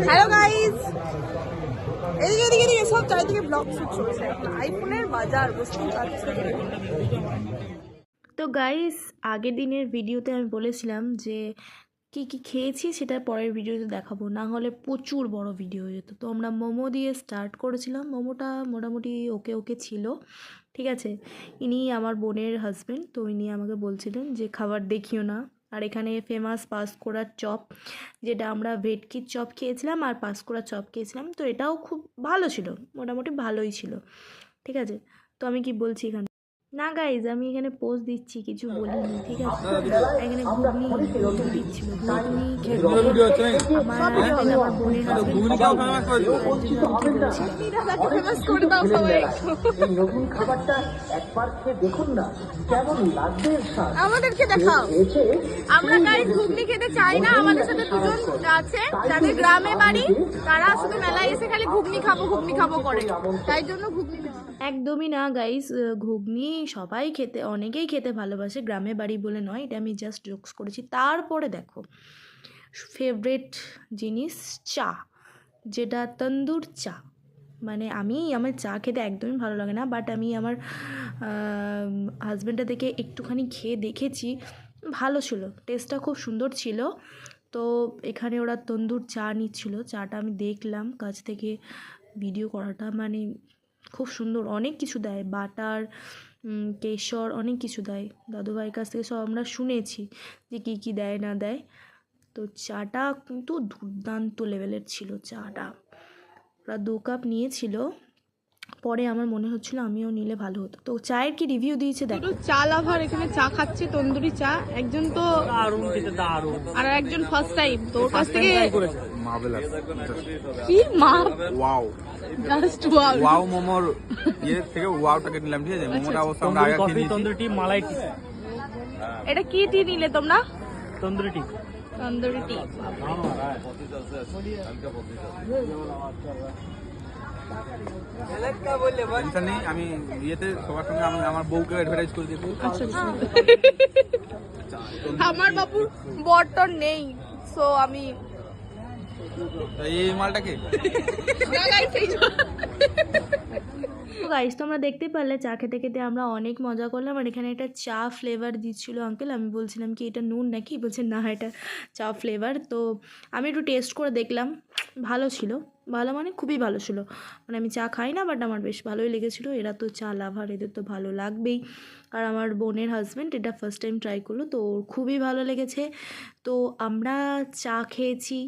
Hello guys, এদিকে এদিকে এদিকে সব চারিদিকে ব্লগ শুট চলছে। আইফোনের বাজার বুঝতেই পারছো। তো গাইস, আগের দিনের ভিডিওতে আমি বলেছিলাম যে কি কি খেয়েছি সেটা পরের ভিডিওতে দেখাবো, না হলে প্রচুর বড় ভিডিও হয়ে যেত। তো আমরা মোমো দিয়ে স্টার্ট করেছিলাম। মোমোটা মোটামুটি ওকে ওকে ছিল, ঠিক আছে। ইনি আমার বোনের হাজব্যান্ড, তো ইনি আমাকে বলছিলেন যে খাবার দেখিও না। আর এখানে ফেমাস পাঁশকুড়ার চপ, যেটা আমরা ভেটকির চপ খেয়েছিলাম আর পাঁশকুড়ার চপ খেয়েছিলাম। তো এটাও খুব ভালো ছিল, মোটামুটি ভালোই ছিল, ঠিক আছে। তো আমি কি বলছি এখানে, না গাইজ আমি এখানে পোজ দিচ্ছি, কিছু বলিনি, ঠিক আছে। এখানে ঘুগনি দিচ্ছিল, ঘুগনি খেতে আমার হাজবেন্ড, আমার বোনের হাজবেন্ড আমাদেরকে দেখাও। আমরা গাইস ঘুগনি খেতে চাই না। আমাদের সাথে দুজন আছে যাদের গ্রামে বাড়ি, তারা শুধু মেলায় এসে খালি ঘুগনি খাবো করে, তাই জন্য ঘুগনি নেওয়া। একদমই না গাইস, ঘুগনি সবাই খেতে, অনেকেই খেতে ভালোবাসে, গ্রামে বাড়ি বলে নয়, এটা আমি জাস্ট জোকস করেছি। তারপরে দেখো ফেভারিট জিনিস চা, যেটা তন্দুর চা। মানে আমার চা খেতে একদমই ভালো লাগে না, বাট আমি আমার হাজব্যান্ডটা থেকে একটুখানি খেয়ে দেখেছি, ভালো ছিল, টেস্টটা খুব সুন্দর ছিল। তো এখানে ওরা তন্দুর চা নিচ্ছিল, চাটা আমি দেখলাম কাছ থেকে, ভিডিও করাটা মানে খুব সুন্দর, অনেক কিছু দেয়, বাটার, কেশর, অনেক কিছু দেয়। দাদুভাইয়ের কাছ থেকে সব আমরা শুনেছি যে কী কী দেয় না দেয়। তো চাটা কিন্তু দুর্দান্ত লেভেলের ছিল চাটা। ওরা 2 কাপ নিয়েছিল, পরে আমার মনে হচ্ছিল আমিও নিলে ভালো হতো। তো চায়ের কি রিভিউ দিয়েছে দেখো। চা লাভার এখানে চা খাচ্ছে, তন্দুরি চা। একজন তো আর একজন ফার্স্ট টাইম, তো ওর কাছ থেকে কি মা ওয়াও জাস্ট ওয়াও ওয়াও মোমোর থেকে ওয়াওটাকে নিলাম, ঠিক আছে। মোমোটা অবশ্য আমরা আগে খেয়ে নিয়েছি। তন্দুরি টি, মালাই টি, এটা কি টি নিলে তোমরা? তন্দুরি টি। তন্দুরি টি। টেনশন নেই, আমি সবার সঙ্গে আমি আমার বউকে অ্যাডভার্টাইজ করে দেবো। আচ্ছা আমার বাবুর বর্তন নেই, সো আমি এই মালটাকে গাইস, তোমরা দেখতে পারলে চা খেতে খেতে আমরা অনেক মজা করলাম। আর এখানে একটা চা ফ্লেভার দিচ্ছিল আঙ্কেল, আমি বলছিলাম কি এটা নুন নাকি, বলছে না এটা চা ফ্লেভার। তো আমি একটু টেস্ট করে দেখলাম, ভালো ছিল, ভালো মানে খুবই ভালো ছিল। মানে আমি চা খাই না, বাট আমার বেশ ভালোই লেগেছিলো। এরা তো চা লাভার, এদের তো ভালো লাগবেই। আর আমার বোনের হাজব্যান্ড এটা ফার্স্ট টাইম ট্রাই করলো, তো ওর খুবই ভালো লেগেছে। তো আমরা চা খেয়েছি।